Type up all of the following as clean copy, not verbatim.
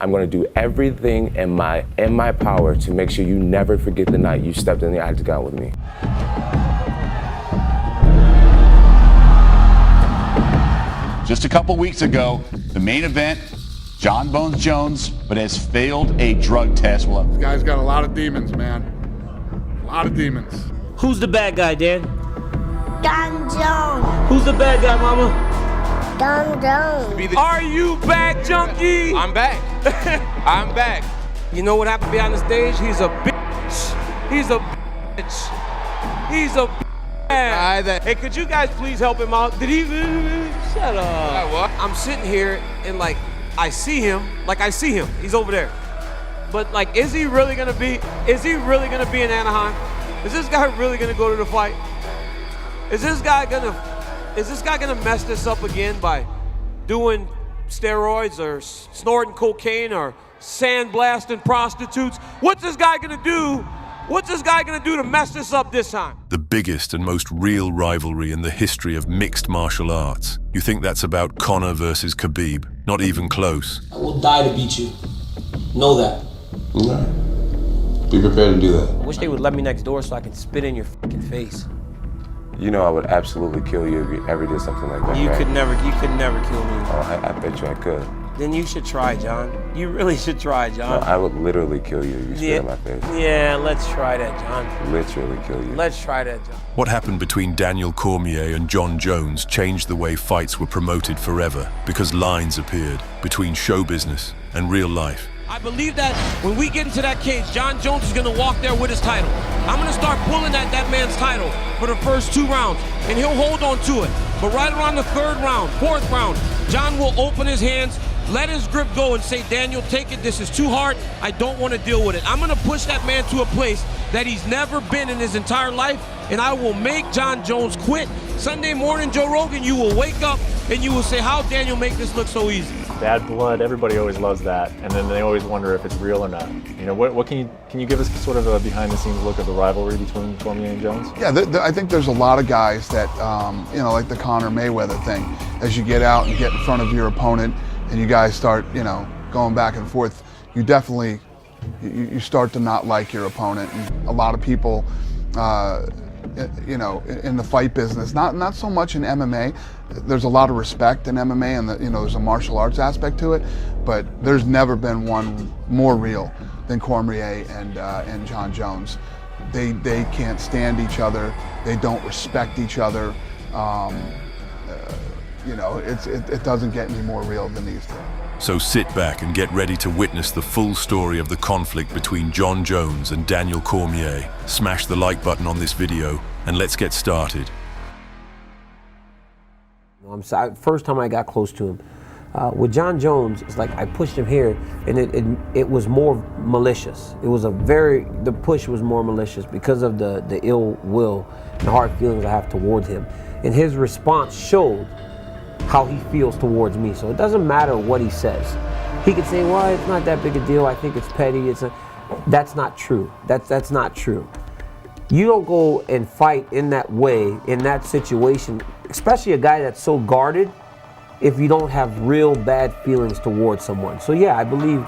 I'm gonna do everything in my power to make sure you never forget the night you stepped in the octagon with me. Just a couple weeks ago, the main event, Jon Bones Jones, but has failed a drug test. Well, this guy's got a lot of demons, man. A lot of demons. Who's the bad guy, Dan? Jon Jones. Who's the bad guy, Mama? Jon Jones. Are you back, junkie? I'm back. I'm back. You know what happened behind the stage? He's a bitch. He's a bitch. He's a bitch. Hey, could you guys please help him out? Did he? Shut up. What? I'm sitting here and like, I see him. He's over there. But like, is he really gonna be in Anaheim? Is this guy really gonna go to the fight? Is this guy gonna mess this up again by doing steroids or snorting cocaine or sandblasting prostitutes? What's this guy gonna do? What's this guy gonna do to mess this up this time? The biggest and most real rivalry in the history of mixed martial arts. You think that's about Conor versus Khabib? Not even close. I will die to beat you. Know that. Okay. Be prepared to do that. I wish they would let me next door so I could spit in your fucking face. You know I would absolutely kill you if you ever did something like that. You right? could never kill me. Oh, I bet you I could. Then you should try, John. You really should try, John. No, I would literally kill you if you spit in my face. Yeah, let's try that, John. Literally kill you. Let's try that, John. What happened between Daniel Cormier and Jon Jones changed the way fights were promoted forever because lines appeared between show business and real life. I believe that when we get into that cage, Jon Jones is gonna walk there with his title. I'm gonna start pulling at that man's title for the first 2 rounds, and he'll hold on to it. But right around the 3rd round, 4th round, Jon will open his hands, let his grip go and say, Daniel, take it, this is too hard, I don't want to deal with it. I'm gonna push that man to a place that he's never been in his entire life, and I will make Jon Jones quit. Sunday morning, Joe Rogan, you will wake up and you will say, how Daniel make this look so easy? Bad blood, everybody always loves that, and then they always wonder if it's real or not. You know, what can you give us sort of a behind-the-scenes look of the rivalry between Cormier and Jones? Yeah, I think there's a lot of guys that, you know, like the Conor Mayweather thing. As you get out and get in front of your opponent and you guys start, you know, going back and forth, you definitely, you start to not like your opponent. And a lot of people, you know, in the fight business, not so much in MMA. There's a lot of respect in MMA, and you know, there's a martial arts aspect to it. But there's never been one more real than Cormier and Jon Jones. They can't stand each other. They don't respect each other. You know, it doesn't get any more real than these two. So sit back and get ready to witness the full story of the conflict between Jon Jones and Daniel Cormier. Smash the like button on this video and let's get started. I'm sorry, first time I got close to him. With Jon Jones, it's like I pushed him here and it was more malicious. It was the push was more malicious because of the ill will and hard feelings I have towards him. And his response showed how he feels towards me. So it doesn't matter what he says. He could say, well, it's not that big a deal. I think it's petty. That's not true. That's not true. You don't go and fight in that way, in that situation, especially a guy that's so guarded, if you don't have real bad feelings towards someone. So yeah, I believe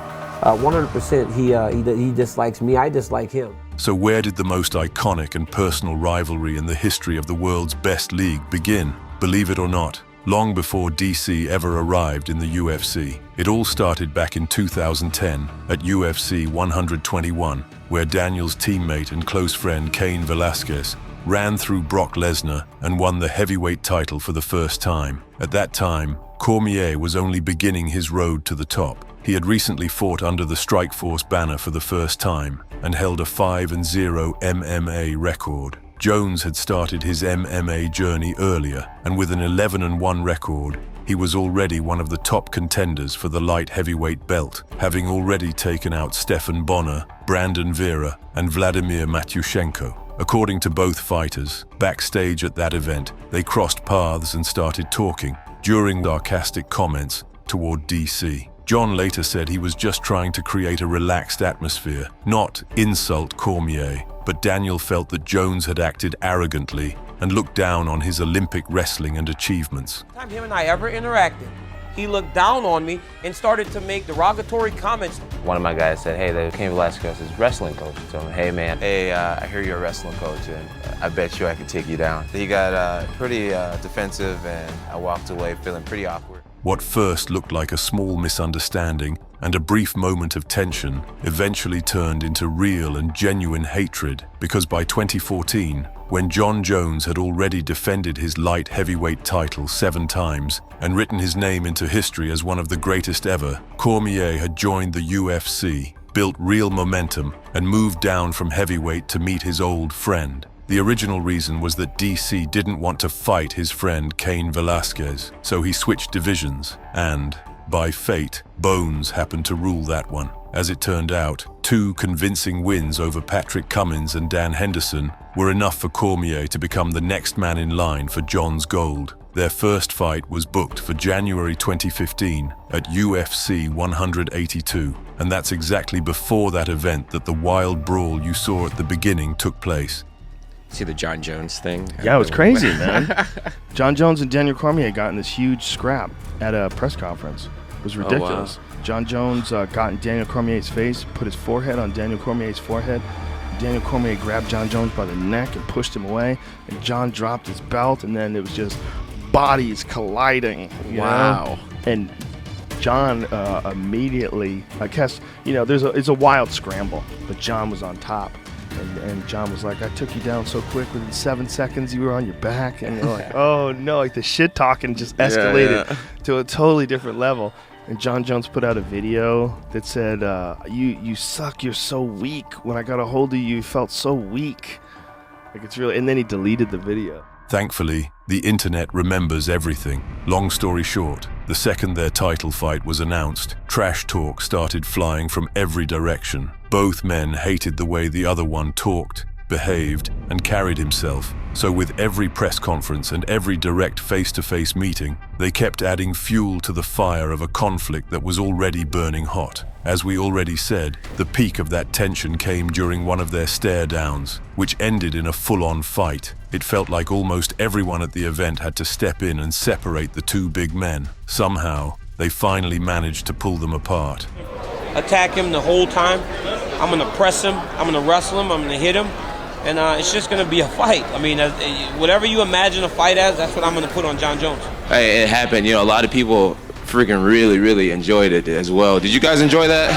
100% he dislikes me. I dislike him. So where did the most iconic and personal rivalry in the history of the world's best league begin? Believe it or not, long before DC ever arrived in the UFC. It all started back in 2010 at UFC 121, where Daniel's teammate and close friend Cain Velasquez ran through Brock Lesnar and won the heavyweight title for the first time. At that time, Cormier was only beginning his road to the top. He had recently fought under the Strikeforce banner for the first time and held a 5-0 MMA record. Jones had started his MMA journey earlier, and with an 11-1 record, he was already one of the top contenders for the light heavyweight belt, having already taken out Stephan Bonner, Brandon Vera, and Vladimir Matyushenko. According to both fighters, backstage at that event, they crossed paths and started talking, during sarcastic comments toward DC. John later said he was just trying to create a relaxed atmosphere, not insult Cormier, but Daniel felt that Jones had acted arrogantly and looked down on his Olympic wrestling and achievements. Time him and I ever interacted, he looked down on me and started to make derogatory comments. One of my guys said, hey, the Cain Velasquez is wrestling coach. So, hey man, hey, I hear you're a wrestling coach and I bet you I can take you down. He got pretty defensive and I walked away feeling pretty awkward. What first looked like a small misunderstanding and a brief moment of tension eventually turned into real and genuine hatred, because by 2014, when Jon Jones had already defended his light heavyweight title 7 times and written his name into history as one of the greatest ever, Cormier had joined the UFC, built real momentum, and moved down from heavyweight to meet his old friend. The original reason was that DC didn't want to fight his friend Cain Velasquez, so he switched divisions, and, by fate, Bones happened to rule that one. As it turned out, 2 convincing wins over Patrick Cummins and Dan Henderson were enough for Cormier to become the next man in line for Jon's gold. Their first fight was booked for January 2015 at UFC 182, and that's exactly before that event that the wild brawl you saw at the beginning took place. See the Jon Jones thing? Yeah, it was crazy, man. Jon Jones and Daniel Cormier got in this huge scrap at a press conference. It was ridiculous. Oh, wow. Jon Jones got in Daniel Cormier's face, put his forehead on Daniel Cormier's forehead. Daniel Cormier grabbed Jon Jones by the neck and pushed him away, and Jon dropped his belt, and then it was just bodies colliding. Wow. And Jon immediately, I guess, it's a wild scramble, but Jon was on top. And Jon was like, I took you down so quick, within 7 seconds you were on your back. And you're like, oh no, like the shit talking just escalated to a totally different level. And Jon Jones put out a video that said, you suck, you're so weak. When I got a hold of you, you felt so weak. Like it's really, and then he deleted the video. Thankfully, the internet remembers everything. Long story short, the second their title fight was announced, trash talk started flying from every direction. Both men hated the way the other one talked, behaved, and carried himself. So with every press conference and every direct face-to-face meeting, they kept adding fuel to the fire of a conflict that was already burning hot. As we already said, the peak of that tension came during one of their stare-downs, which ended in a full-on fight. It felt like almost everyone at the event had to step in and separate the 2 big men. Somehow, they finally managed to pull them apart. Attack him the whole time. I'm gonna press him, I'm gonna wrestle him, I'm gonna hit him, and it's just gonna be a fight. I mean, whatever you imagine a fight as, that's what I'm gonna put on Jon Jones. Hey, it happened. A lot of people freaking really enjoyed it as well. Did you guys enjoy that?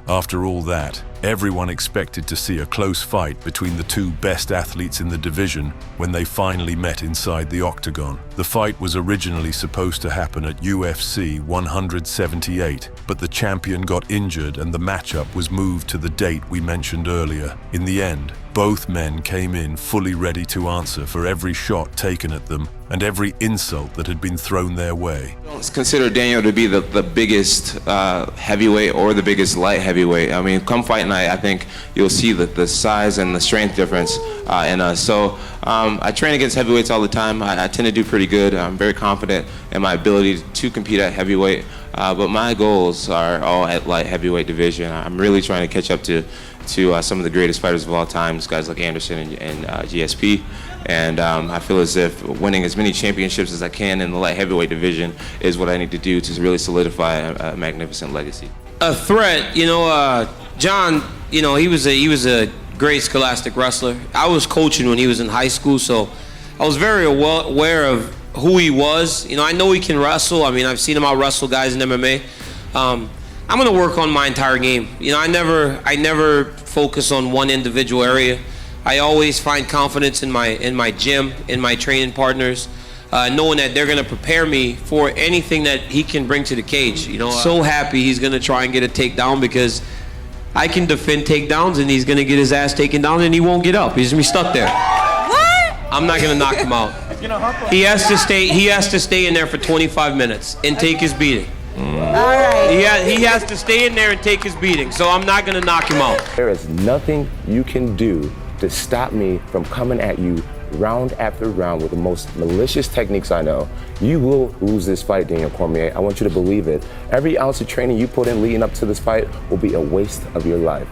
After all that, everyone expected to see a close fight between the 2 best athletes in the division when they finally met inside the octagon. The fight was originally supposed to happen at UFC 178, but the champion got injured and the matchup was moved to the date we mentioned earlier. In the end, both men came in fully ready to answer for every shot taken at them and every insult that had been thrown their way. I don't consider Daniel to be the biggest heavyweight or the biggest light heavyweight. I mean, come fight night, I think you'll see the size and the strength difference in us. So I train against heavyweights all the time. I tend to do pretty good. I'm very confident in my ability to compete at heavyweight. But my goals are all at light heavyweight division. I'm really trying to catch up to some of the greatest fighters of all time, guys like Anderson and GSP. And I feel as if winning as many championships as I can in the light heavyweight division is what I need to do to really solidify a magnificent legacy. A threat, Jon, he was a great scholastic wrestler. I was coaching when he was in high school, so I was very aware of who he was. I know he can wrestle. I mean, I've seen him out wrestle guys in MMA. I'm gonna work on my entire game. I never focus on one individual area. I always find confidence in my gym, in my training partners, knowing that they're gonna prepare me for anything that he can bring to the cage. So happy he's gonna try and get a takedown because I can defend takedowns and he's gonna get his ass taken down and he won't get up. He's gonna be stuck there. What? I'm not gonna knock him out. He has to stay in there for 25 minutes and take his beating. All right. He has to stay in there and take his beating, so I'm not gonna knock him out. There is nothing you can do to stop me from coming at you round after round with the most malicious techniques I know. You will lose this fight, Daniel Cormier. I want you to believe it. Every ounce of training you put in leading up to this fight will be a waste of your life.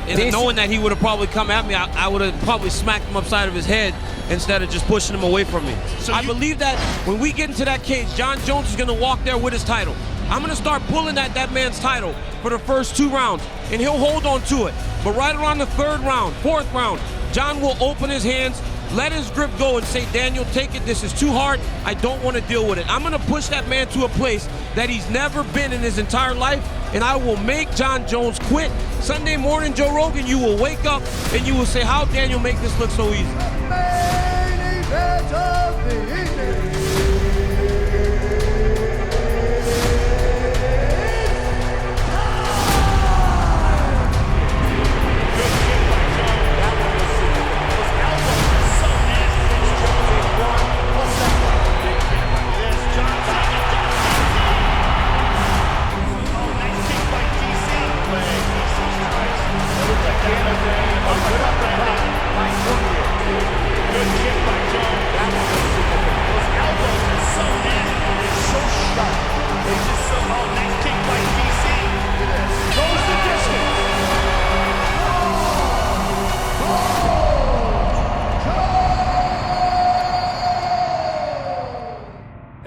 And knowing that he would have probably come at me, I would have probably smacked him upside of his head instead of just pushing him away from me. So I believe that when we get into that cage, Jon Jones is going to walk there with his title. I'm going to start pulling at that man's title for the first 2 rounds, and he'll hold on to it. But right around the 3rd round, 4th round, Jon will open his hands, let his grip go, and say, Daniel, take it. This is too hard. I don't want to deal with it. I'm going to push that man to a place that he's never been in his entire life, and I will make Jon Jones quit. Sunday morning, Joe Rogan, you will wake up and you will say, how Daniel make this look so easy? Main event of the evening.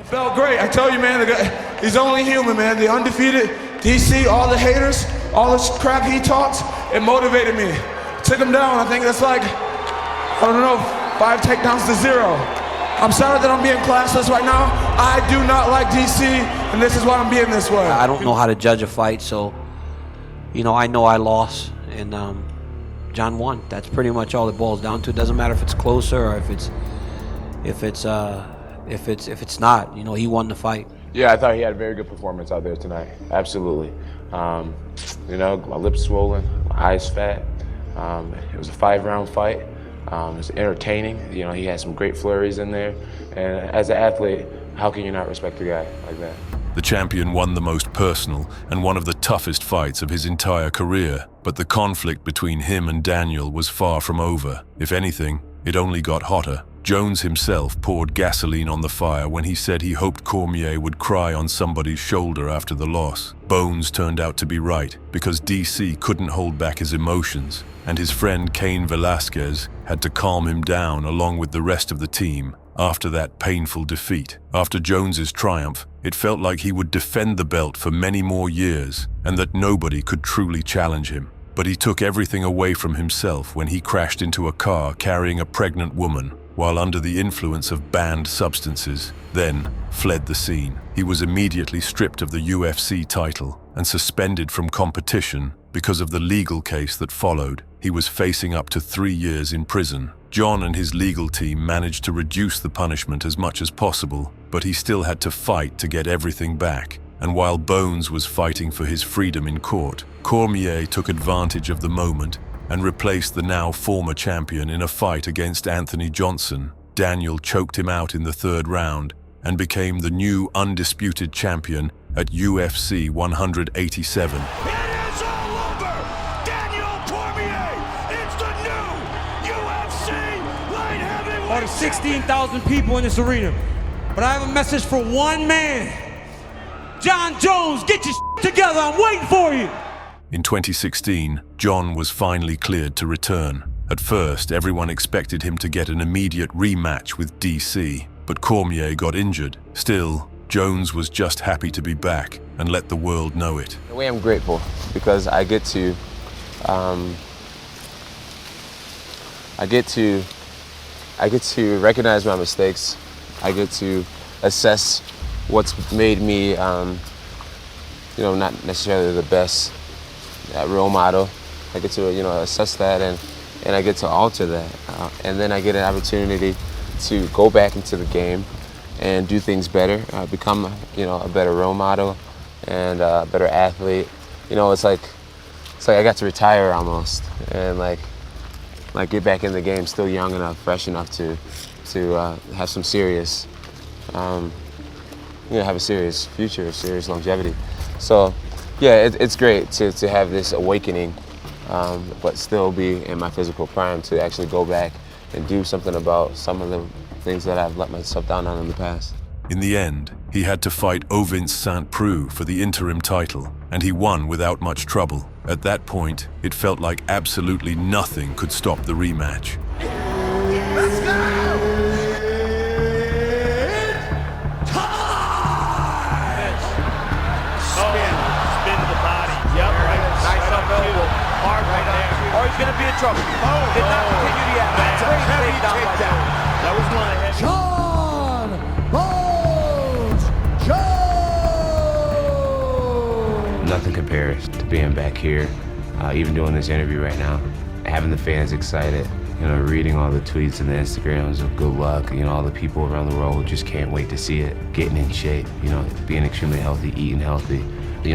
Felt great. I tell you, man, the guy, he's only human, man. The undefeated DC, all the haters, all this crap he talks, it motivated me. Took him down. I think that's like, I don't know, 5 takedowns to 0. I'm sorry that I'm being classless right now. I do not like DC, and this is why I'm being this way. I don't know how to judge a fight, so, you know I lost, and Jon won. That's pretty much all it boils down to. It doesn't matter if it's closer or if it's not. You know, he won the fight. Yeah, I thought he had a very good performance out there tonight. Absolutely. You know, my lips swollen, my eyes fat. It was a 5-round fight. It was entertaining. You know, he had some great flurries in there. And as an athlete, how can you not respect a guy like that? The champion won the most personal and one of the toughest fights of his entire career, but the conflict between him and Daniel was far from over. If anything, it only got hotter. Jones himself poured gasoline on the fire when he said he hoped Cormier would cry on somebody's shoulder after the loss. Bones turned out to be right, because DC couldn't hold back his emotions, and his friend Cain Velasquez had to calm him down along with the rest of the team after that painful defeat. After Jones's triumph, it felt like he would defend the belt for many more years, and that nobody could truly challenge him. But he took everything away from himself when he crashed into a car carrying a pregnant woman, while under the influence of banned substances, then fled the scene. He was immediately stripped of the UFC title and suspended from competition because of the legal case that followed. He was facing up to 3 years in prison. Jon and his legal team managed to reduce the punishment as much as possible, but he still had to fight to get everything back. And while Bones was fighting for his freedom in court, Cormier took advantage of the moment and replaced the now former champion in a fight against Anthony Johnson. Daniel choked him out in the 3rd round and became the new undisputed champion at UFC 187. It is all over! Daniel Cormier! It's the new UFC light heavyweight! Or the 16,000 people in this arena. But I have a message for one man. Jon Jones, get your together. I'm waiting for you. In 2016, Jon was finally cleared to return. At first, everyone expected him to get an immediate rematch with DC, but Cormier got injured. Still, Jones was just happy to be back and let the world know it. In a way, I'm grateful because I get to recognize my mistakes. I get to assess what's made me, you know, not necessarily the best role model. I get to, you know, assess that and I get to alter that. And then I get an opportunity to go back into the game and do things better, become, you know, a better role model and a better athlete. You know, it's like I got to retire almost and like get back in the game, still young enough, fresh enough to have some serious, you know, have a serious future, serious longevity. So, yeah, it's great to have this awakening, but still be in my physical prime to actually go back and do something about some of the things that I've let myself down on in the past. In the end, he had to fight Ovince St. Preux for the interim title, and he won without much trouble. At that point, it felt like absolutely nothing could stop the rematch. Let's go! Spin to the body. Yep, right. Nice up elbow. Hard right there. Or he's going to be in trouble. Did not continue the act. That's a heavy takedown. That was one of the heavy. John Bones Jones! Nothing compares to being back here, even doing this interview right now, having the fans excited, reading all the tweets and the Instagrams of good luck, all the people around the world just can't wait to see it, getting in shape, being extremely healthy, eating healthy.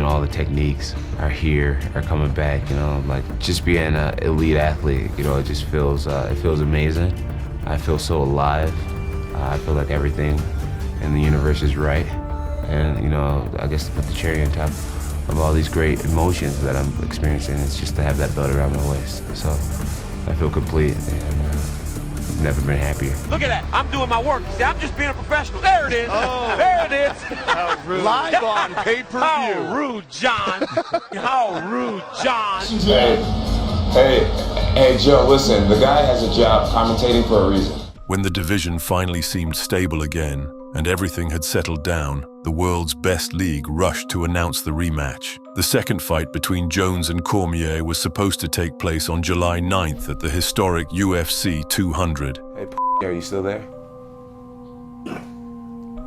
All the techniques are here, are coming back, like just being an elite athlete, it just feels, it feels amazing. I feel so alive. I feel like everything in the universe is right. And, I guess to put the cherry on top of all these great emotions that I'm experiencing, it's just to have that belt around my waist. So I feel complete, and I've never been happier. Look at that. I'm doing my work. See, I'm just being a professional. There it is. Oh. There it is. How rude. Live on pay-per-view. How rude, John. How rude, John. Hey, Joe, listen, the guy has a job commentating for a reason. When the division finally seemed stable again, and everything had settled down, the world's best league rushed to announce the rematch. The second fight between Jones and Cormier was supposed to take place on July 9th at the historic UFC 200. Hey, are you still there?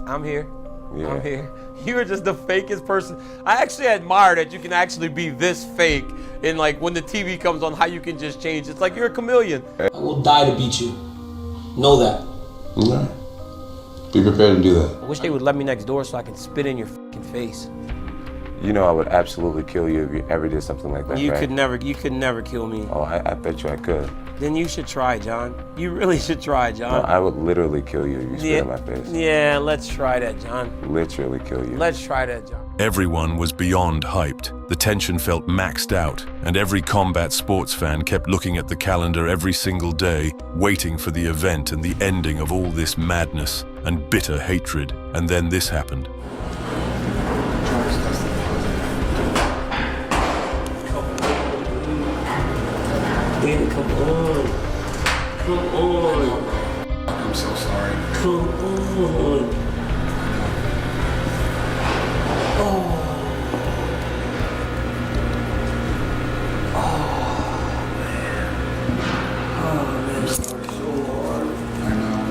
I'm here. Yeah. I'm here. You are just the fakest person. I actually admire that you can actually be this fake, and like when the TV comes on, how you can just change. It's like you're a chameleon. I will die to beat you. Know that. All right. Be prepared to do that. I wish they would let me next door so I can spit in your fucking face. I would absolutely kill you if you ever did something like that, You right? could never kill me. Oh, I bet you I could. Then you should try, John. You really should try, No, John. I would literally kill you if you spit in my face. Yeah, let's try that, John. Literally kill you. Let's try that, John. Everyone was beyond hyped. The tension felt maxed out, and every combat sports fan kept looking at the calendar every single day, waiting for the event and the ending of all this madness and bitter hatred. And then this happened. Baby, come on. Come on. I'm so sorry. Come on.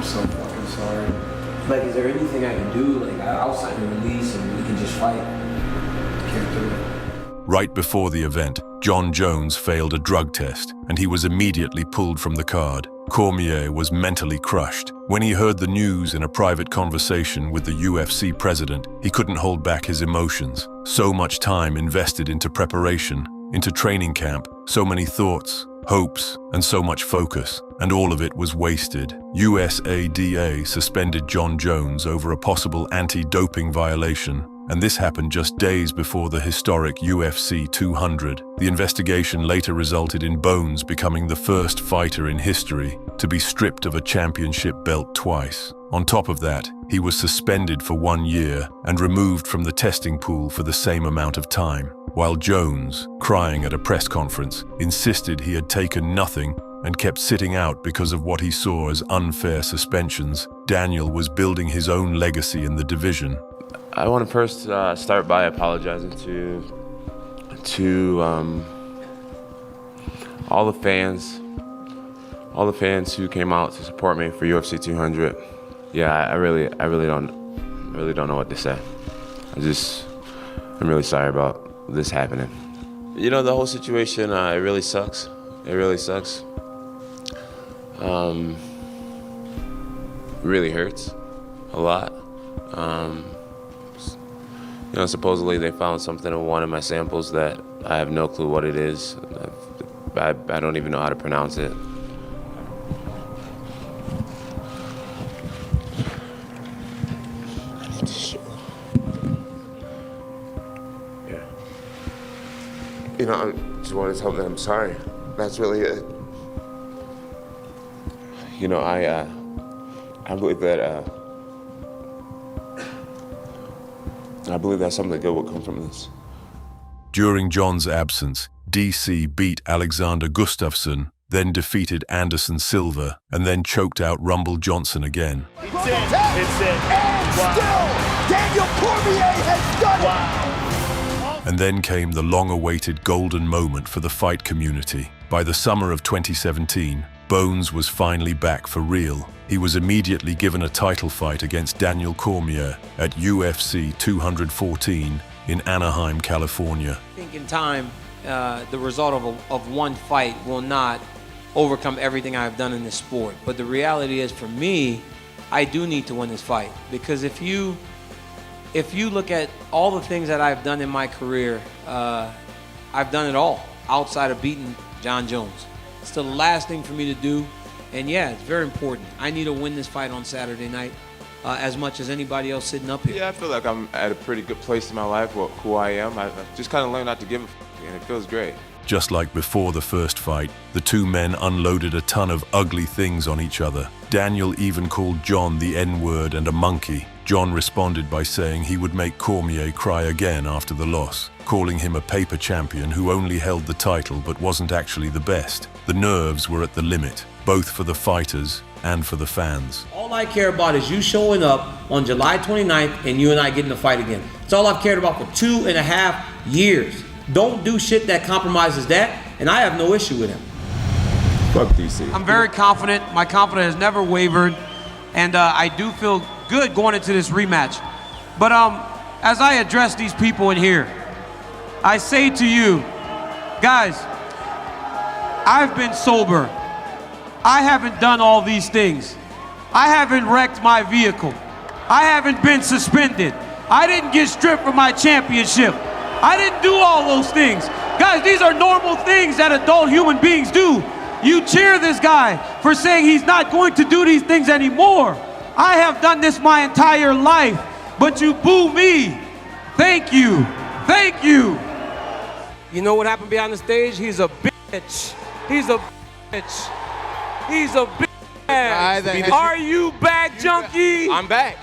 So fucking sorry. Like, is there anything I can do? Like, I'll sign a release and we can just fight. Can't do it. Right before the event, John Jones failed a drug test, and he was immediately pulled from the card. Cormier was mentally crushed. When he heard the news in a private conversation with the UFC president, he couldn't hold back his emotions. So much time invested into preparation, into training camp, so many thoughts, hopes, and so much focus, and all of it was wasted. USADA suspended John Jones over a possible anti-doping violation, and this happened just days before the historic UFC 200. The investigation later resulted in Bones becoming the first fighter in history to be stripped of a championship belt twice. On top of that, he was suspended for 1 year and removed from the testing pool for the same amount of time, while Jones, crying at a press conference, insisted he had taken nothing and kept sitting out because of what he saw as unfair suspensions. Daniel was building his own legacy in the division. I want to first start by apologizing to all the fans who came out to support me for UFC 200. Yeah, I really don't know what to say. I'm really sorry about this happening. The whole situation, it really sucks. It really sucks. Really hurts a lot. Supposedly they found something in one of my samples that I have no clue what it is. I don't even know how to pronounce it. I need to show. Yeah. I just want to tell them I'm sorry. That's really it. You know, I believe that something good will come from this. During John's absence, DC beat Alexander Gustafsson, then defeated Anderson Silva, and then choked out Rumble Johnson again. It's it. And still, Daniel Cormier has done it. And then came the long-awaited golden moment for the fight community. By the summer of 2017, Bones was finally back for real. He was immediately given a title fight against Daniel Cormier at UFC 214 in Anaheim, California. I think in time, the result of one fight will not overcome everything I've done in this sport. But the reality is, for me, I do need to win this fight, because if you look at all the things that I've done in my career, I've done it all outside of beating Jon Jones. It's the last thing for me to do, and yeah, it's very important. I need to win this fight on Saturday night as much as anybody else sitting up here. Yeah, I feel like I'm at a pretty good place in my life with who I am. I just kind of learned not to give a f***, and it feels great. Just like before the first fight, the two men unloaded a ton of ugly things on each other. Daniel even called John the N-word and a monkey. John responded by saying he would make Cormier cry again after the loss, calling him a paper champion who only held the title but wasn't actually the best. The nerves were at the limit, both for the fighters and for the fans. All I care about is you showing up on July 29th and you and I getting to fight again. It's all I've cared about for 2.5 years. Don't do shit that compromises that, and I have no issue with him. Fuck DC. I'm very confident. My confidence has never wavered, and I do feel good going into this rematch. But as I address these people in here, I say to you, guys, I've been sober. I haven't done all these things. I haven't wrecked my vehicle. I haven't been suspended. I didn't get stripped from my championship. I didn't do all those things. Guys, these are normal things that adult human beings do. You cheer this guy for saying he's not going to do these things anymore. I have done this my entire life, but you boo me. Thank you. Thank you. You know what happened behind the stage? He's a bitch. He's a bitch. He's a bitch. Are you back, junkie? I'm back.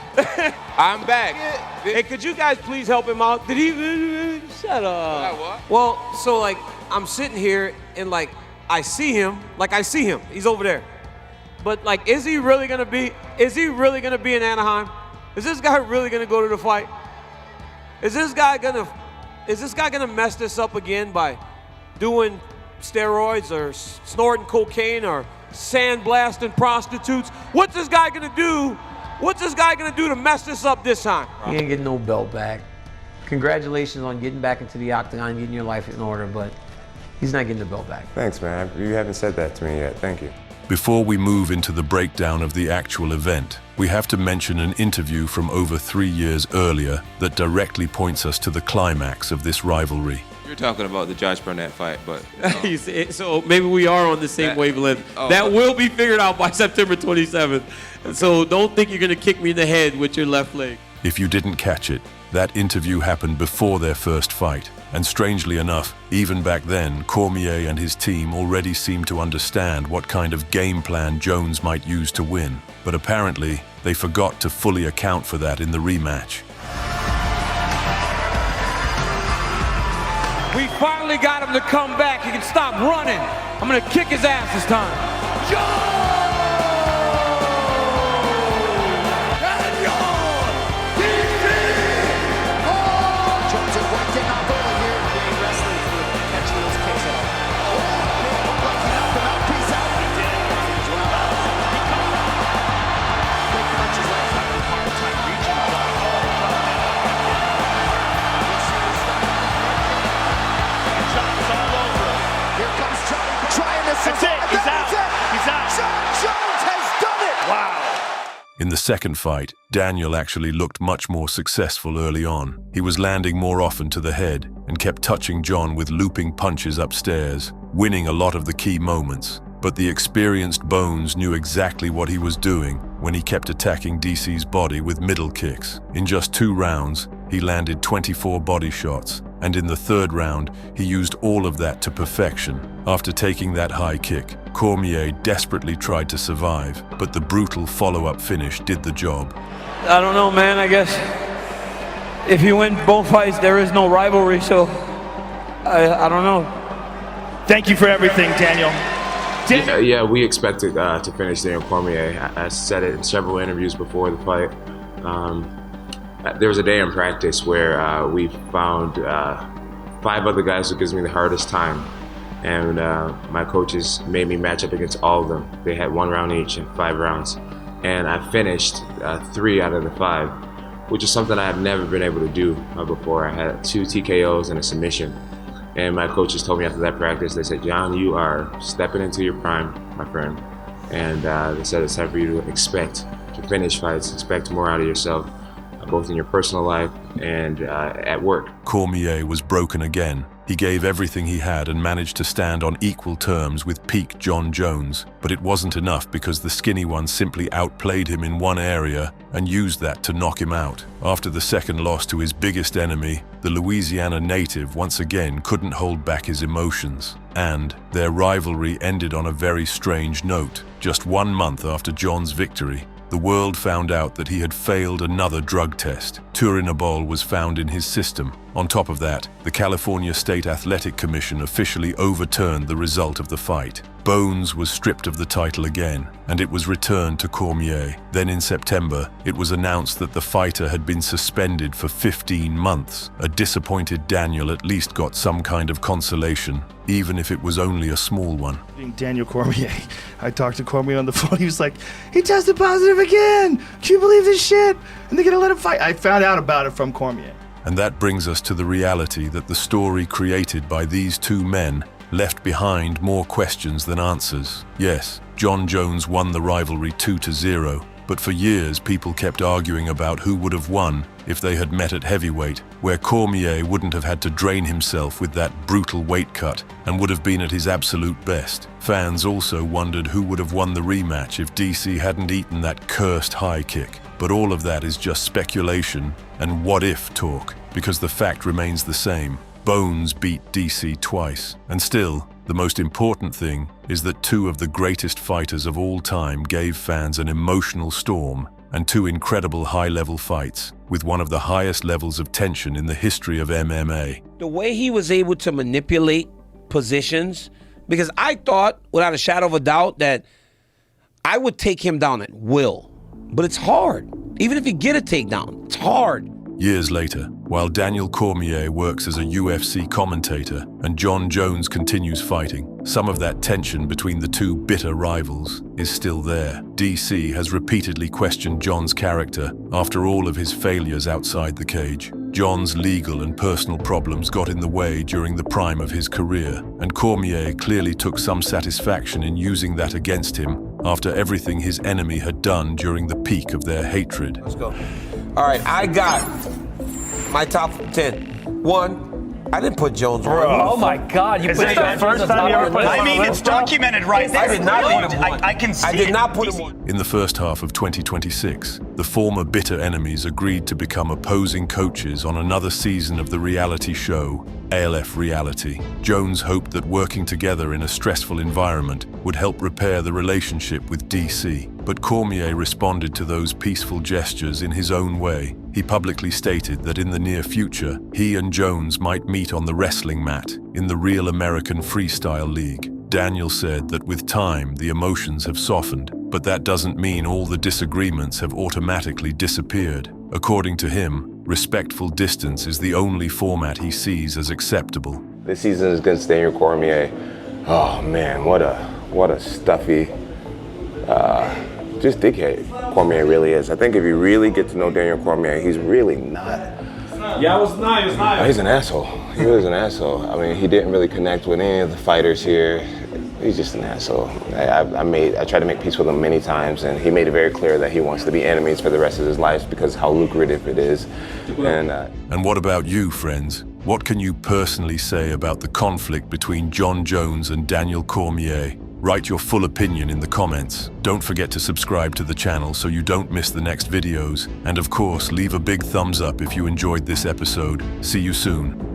I'm back. Hey, could you guys please help him out? Did he? Shut up. What? Well, so like, I'm sitting here and like, I see him. He's over there. But like, is he really gonna be in Anaheim? Is this guy really gonna go to the fight? Is this guy gonna mess this up again by doing steroids or snorting cocaine or sandblasting prostitutes? What's this guy gonna do? What's this guy gonna do to mess this up this time? He ain't getting no belt back. Congratulations on getting back into the octagon and getting your life in order, but he's not getting the belt back. Thanks, man. You haven't said that to me yet. Thank you. Before we move into the breakdown of the actual event, we have to mention an interview from over 3 years earlier that directly points us to the climax of this rivalry. You're talking about the Josh Burnett fight, but... So maybe we are on the same wavelength. That will be figured out by September 27th. So don't think you're going to kick me in the head with your left leg. If you didn't catch it, that interview happened before their first fight. And strangely enough, even back then, Cormier and his team already seemed to understand what kind of game plan Jones might use to win. But apparently, they forgot to fully account for that in the rematch. We finally got him to come back. He can stop running. I'm going to kick his ass this time. That's it. He's out. He's out. Jon Jones has done it. Wow. In the second fight, Daniel actually looked much more successful early on. He was landing more often to the head and kept touching John with looping punches upstairs, winning a lot of the key moments. But the experienced Bones knew exactly what he was doing when he kept attacking DC's body with middle kicks. In just 2 rounds, he landed 24 body shots, And in the third round, he used all of that to perfection. After taking that high kick, Cormier desperately tried to survive, but the brutal follow-up finish did the job. I don't know, man. I guess if you win both fights, there is no rivalry, so I don't know. Thank you for everything, Daniel. Yeah, we expected to finish Daniel Cormier. I said it in several interviews before the fight. There was a day in practice where we found 5 other guys who gives me the hardest time. And my coaches made me match up against all of them. They had 1 round each in 5 rounds. And I finished 3 out of the 5, which is something I have never been able to do before. I had 2 TKOs and a submission. And my coaches told me after that practice, they said, John, you are stepping into your prime, my friend. And they said it's time for you to expect to finish fights, expect more out of yourself, both in your personal life and at work. Cormier was broken again. He gave everything he had and managed to stand on equal terms with peak John Jones, but it wasn't enough because the skinny one simply outplayed him in one area and used that to knock him out. After the second loss to his biggest enemy, the Louisiana native once again couldn't hold back his emotions. And their rivalry ended on a very strange note. Just 1 month after John's victory, the world found out that he had failed another drug test. Turinabol was found in his system. On top of that, the California State Athletic Commission officially overturned the result of the fight. Bones was stripped of the title again, and it was returned to Cormier. Then in September, it was announced that the fighter had been suspended for 15 months. A disappointed Daniel at least got some kind of consolation, even if it was only a small one. Daniel Cormier. I talked to Cormier on the phone. He was like, he tested positive again. Can you believe this shit? And they're gonna let him fight. I found out about it from Cormier. And that brings us to the reality that the story created by these 2 men left behind more questions than answers. Yes, John Jones won the rivalry 2-0, but for years people kept arguing about who would have won if they had met at heavyweight, where Cormier wouldn't have had to drain himself with that brutal weight cut and would have been at his absolute best. Fans also wondered who would have won the rematch if DC hadn't eaten that cursed high kick. But all of that is just speculation and what-if talk, because the fact remains the same. Bones beat DC twice. And still, the most important thing is that 2 of the greatest fighters of all time gave fans an emotional storm and 2 incredible high-level fights with one of the highest levels of tension in the history of MMA. The way he was able to manipulate positions, because I thought, without a shadow of a doubt, that I would take him down at will. But it's hard. Even if you get a takedown, it's hard. Years later, while Daniel Cormier works as a UFC commentator and John Jones continues fighting, some of that tension between the 2 bitter rivals is still there. DC has repeatedly questioned John's character after all of his failures outside the cage. John's legal and personal problems got in the way during the prime of his career, and Cormier clearly took some satisfaction in using that against him after everything his enemy had done during the peak of their hatred. Let's go. All right, I got my top 10. 1, I didn't put Jones on. Oh my God! You Is this the first time you ever put him on? I mean, it's documented right there. I did not put him on. I can see. I did not put him on. In the first half of 2026, the former bitter enemies agreed to become opposing coaches on another season of the reality show, ALF Reality. Jones hoped that working together in a stressful environment would help repair the relationship with DC. But Cormier responded to those peaceful gestures in his own way. He publicly stated that in the near future, he and Jones might meet on the wrestling mat in the Real American Freestyle League. Daniel said that with time, the emotions have softened, but that doesn't mean all the disagreements have automatically disappeared. According to him, respectful distance is the only format he sees as acceptable. This season is against Daniel Cormier. Oh man, what a stuffy, just dickhead Cormier really is. I think if you really get to know Daniel Cormier, he's really not. Yeah, it was nice. Oh, he's an asshole. He really is an asshole. I mean, he didn't really connect with any of the fighters here. He's just an asshole. I tried to make peace with him many times, and he made it very clear that he wants to be enemies for the rest of his life because how lucrative it is. And what about you, friends? What can you personally say about the conflict between John Jones and Daniel Cormier? Write your full opinion in the comments. Don't forget to subscribe to the channel so you don't miss the next videos. And of course, leave a big thumbs up if you enjoyed this episode. See you soon.